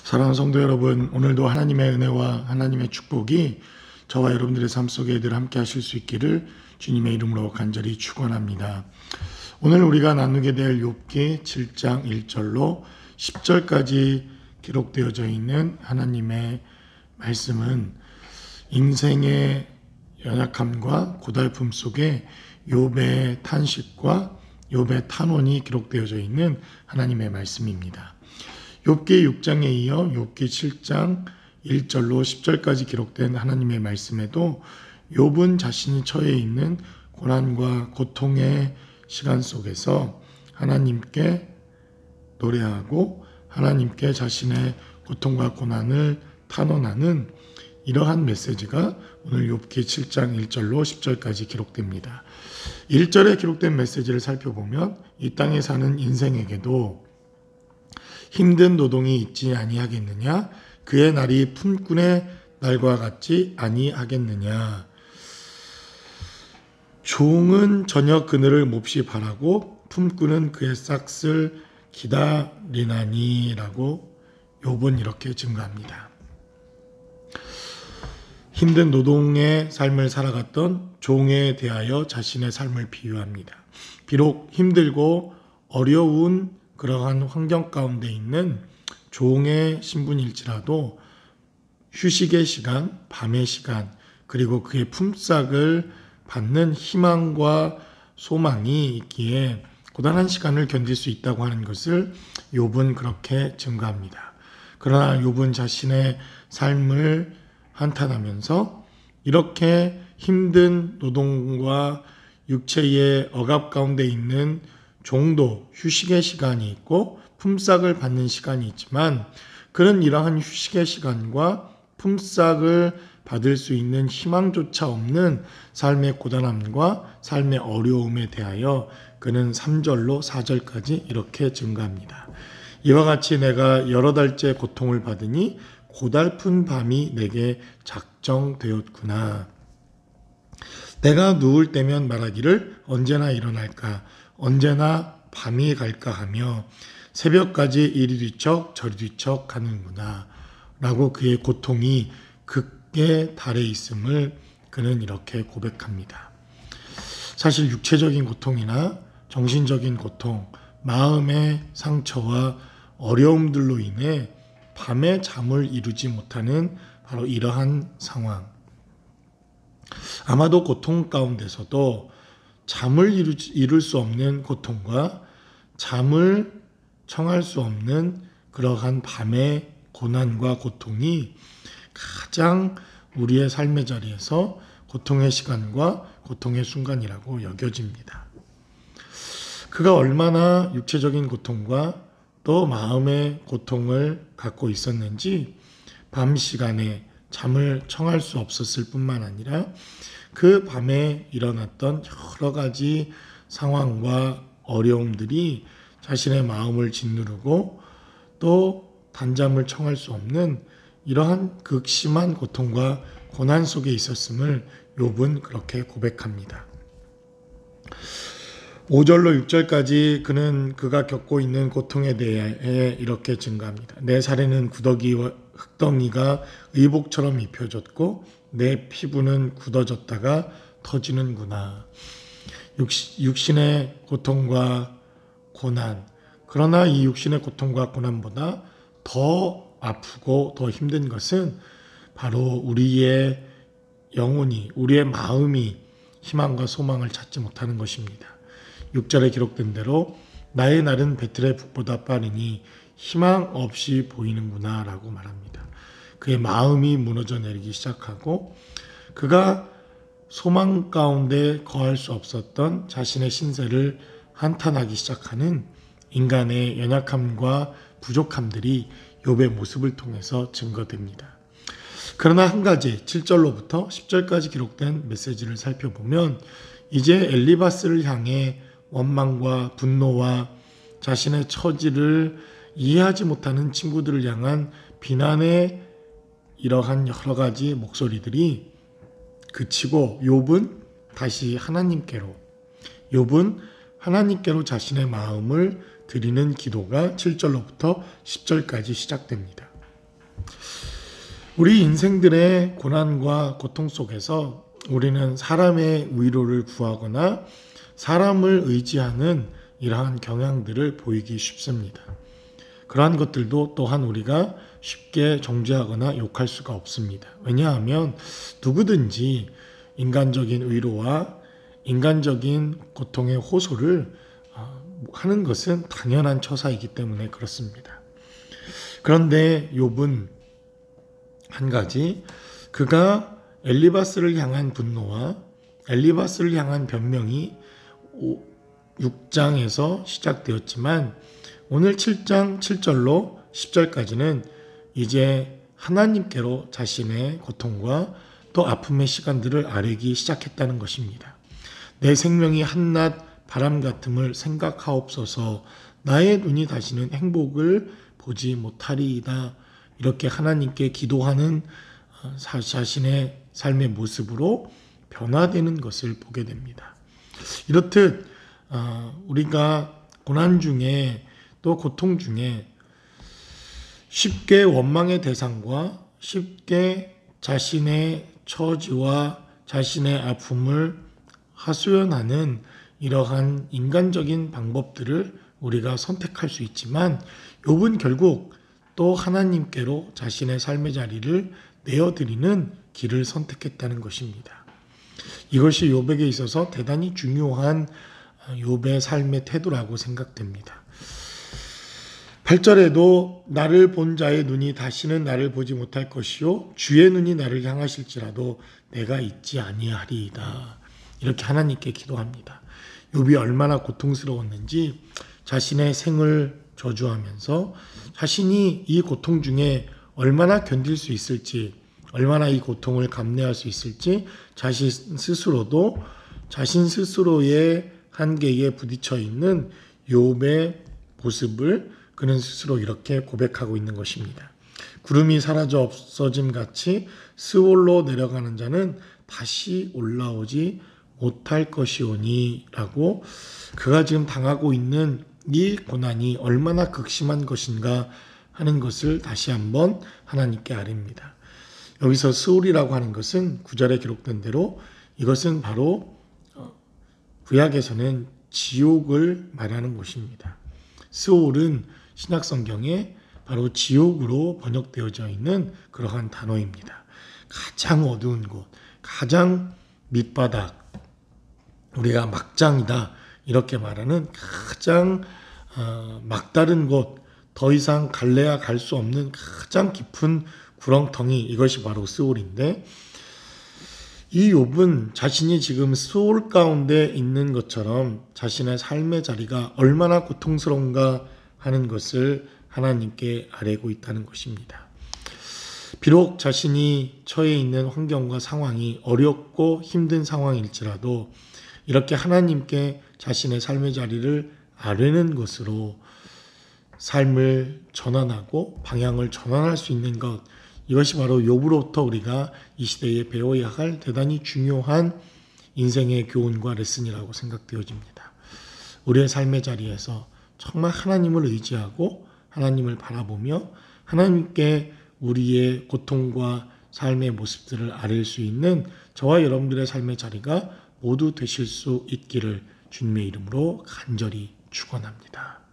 사랑하는 성도 여러분, 오늘도 하나님의 은혜와 하나님의 축복이 저와 여러분들의 삶 속에 늘 함께 하실 수 있기를 주님의 이름으로 간절히 축원합니다. 오늘 우리가 나누게 될 욥기 7장 1절로 10절까지 기록되어져 있는 하나님의 말씀은 인생의 연약함과 고달픔 속에 욥의 탄식과 욥의 탄원이 기록되어져 있는 하나님의 말씀입니다. 욥기 6장에 이어 욥기 7장 1절로 10절까지 기록된 하나님의 말씀에도 욥은 자신이 처해 있는 고난과 고통의 시간 속에서 하나님께 노래하고 하나님께 자신의 고통과 고난을 탄원하는 이러한 메시지가 오늘 욥기 7장 1절로 10절까지 기록됩니다. 1절에 기록된 메시지를 살펴보면 이 땅에 사는 인생에게도 힘든 노동이 있지 아니하겠느냐? 그의 날이 품꾼의 날과 같지 아니하겠느냐? 종은 저녁 그늘을 몹시 바라고 품꾼은 그의 싹을 기다리나니라고 욥은 이렇게 증거합니다. 힘든 노동의 삶을 살아갔던 종에 대하여 자신의 삶을 비유합니다. 비록 힘들고 어려운 그러한 환경 가운데 있는 종의 신분일지라도 휴식의 시간, 밤의 시간, 그리고 그의 품삯을 받는 희망과 소망이 있기에 고단한 시간을 견딜 수 있다고 하는 것을 욥은 그렇게 증거합니다. 그러나 욥은 자신의 삶을 한탄하면서 이렇게 힘든 노동과 육체의 억압 가운데 있는 종도 휴식의 시간이 있고 품삯을 받는 시간이 있지만 그런 이러한 휴식의 시간과 품삯을 받을 수 있는 희망조차 없는 삶의 고단함과 삶의 어려움에 대하여 그는 3절로 4절까지 이렇게 증가합니다. 이와 같이 내가 여러 달째 고통을 받으니 고달픈 밤이 내게 작정되었구나. 내가 누울 때면 말하기를 언제나 일어날까 언제나 밤이 갈까 하며 새벽까지 이리 뒤척 저리 뒤척 가는구나 라고 그의 고통이 극에 달해 있음을 그는 이렇게 고백합니다. 사실 육체적인 고통이나 정신적인 고통, 마음의 상처와 어려움들로 인해 밤에 잠을 이루지 못하는 바로 이러한 상황. 아마도 고통 가운데서도 잠을 이룰 수 없는 고통과 잠을 청할 수 없는 그러한 밤의 고난과 고통이 가장 우리의 삶의 자리에서 고통의 시간과 고통의 순간이라고 여겨집니다. 그가 얼마나 육체적인 고통과 또 마음의 고통을 갖고 있었는지 밤 시간에 잠을 청할 수 없었을 뿐만 아니라 그 밤에 일어났던 여러 가지 상황과 어려움들이 자신의 마음을 짓누르고 또 단잠을 청할 수 없는 이러한 극심한 고통과 고난 속에 있었음을 욥은 그렇게 고백합니다. 5절로 6절까지 그는 그가 겪고 있는 고통에 대해 이렇게 증가합니다. 내 살에는 구더기와 흙덩이가 의복처럼 입혀졌고 내 피부는 굳어졌다가 터지는구나. 육신의 고통과 고난, 그러나 이 육신의 고통과 고난보다 더 아프고 더 힘든 것은 바로 우리의 영혼이, 우리의 마음이 희망과 소망을 찾지 못하는 것입니다. 6절에 기록된 대로 나의 날은 베틀의 북보다 빠르니 희망 없이 보이는구나 라고 말합니다. 그의 마음이 무너져 내리기 시작하고 그가 소망 가운데 거할 수 없었던 자신의 신세를 한탄하기 시작하는 인간의 연약함과 부족함들이 욥의 모습을 통해서 증거됩니다. 그러나 한 가지 7절로부터 10절까지 기록된 메시지를 살펴보면 이제 엘리바스를 향해 원망과 분노와 자신의 처지를 이해하지 못하는 친구들을 향한 비난의 이러한 여러 가지 목소리들이 그치고 욥은 다시 하나님께로 자신의 마음을 드리는 기도가 7절로부터 10절까지 시작됩니다. 우리 인생들의 고난과 고통 속에서 우리는 사람의 위로를 구하거나 사람을 의지하는 이러한 경향들을 보이기 쉽습니다. 그러한 것들도 또한 우리가 쉽게 정죄하거나 욕할 수가 없습니다. 왜냐하면 누구든지 인간적인 위로와 인간적인 고통의 호소를 하는 것은 당연한 처사이기 때문에 그렇습니다. 그런데 욥은 한 가지, 그가 엘리바스를 향한 분노와 엘리바스를 향한 변명이 6장에서 시작되었지만 오늘 7장 7절로 10절까지는 이제 하나님께로 자신의 고통과 또 아픔의 시간들을 아뢰기 시작했다는 것입니다. 내 생명이 한낱 바람 같음을 생각하옵소서. 나의 눈이 다시는 행복을 보지 못하리이다. 이렇게 하나님께 기도하는 자신의 삶의 모습으로 변화되는 것을 보게 됩니다. 이렇듯 우리가 고난 중에 또 고통 중에 쉽게 원망의 대상과 쉽게 자신의 처지와 자신의 아픔을 하소연하는 이러한 인간적인 방법들을 우리가 선택할 수 있지만 욥은 결국 또 하나님께로 자신의 삶의 자리를 내어드리는 길을 선택했다는 것입니다. 이것이 욥에게 있어서 대단히 중요한 욥의 삶의 태도라고 생각됩니다. 8절에도 나를 본 자의 눈이 다시는 나를 보지 못할 것이요 주의 눈이 나를 향하실지라도 내가 잊지 아니하리이다. 이렇게 하나님께 기도합니다. 욥이 얼마나 고통스러웠는지 자신의 생을 저주하면서 자신이 이 고통 중에 얼마나 견딜 수 있을지, 얼마나 이 고통을 감내할 수 있을지 자신 스스로의 한계에 부딪혀 있는 욥의 모습을 그는 스스로 이렇게 고백하고 있는 것입니다. 구름이 사라져 없어짐 같이 스올로 내려가는 자는 다시 올라오지 못할 것이오니 라고, 그가 지금 당하고 있는 이 고난이 얼마나 극심한 것인가 하는 것을 다시 한번 하나님께 아뢰입니다. 여기서 스올이라고 하는 것은 9절에 기록된 대로 이것은 바로 구약에서는 지옥을 말하는 곳입니다. 스올은 신약 성경에 바로 지옥으로 번역되어져 있는 그러한 단어입니다. 가장 어두운 곳, 가장 밑바닥, 우리가 막장이다 이렇게 말하는 가장 막다른 곳, 더 이상 갈래야 갈 수 없는 가장 깊은 구렁텅이, 이것이 바로 스올인데, 이 욥은 자신이 지금 스올 가운데 있는 것처럼 자신의 삶의 자리가 얼마나 고통스러운가 하는 것을 하나님께 아뢰고 있다는 것입니다. 비록 자신이 처해 있는 환경과 상황이 어렵고 힘든 상황일지라도 이렇게 하나님께 자신의 삶의 자리를 아뢰는 것으로 삶을 전환하고 방향을 전환할 수 있는 것, 이것이 바로 욥으로부터 우리가 이 시대에 배워야 할 대단히 중요한 인생의 교훈과 레슨이라고 생각되어집니다. 우리의 삶의 자리에서 정말 하나님을 의지하고 하나님을 바라보며 하나님께 우리의 고통과 삶의 모습들을 아뢰 수 있는 저와 여러분들의 삶의 자리가 모두 되실 수 있기를 주님의 이름으로 간절히 축원합니다.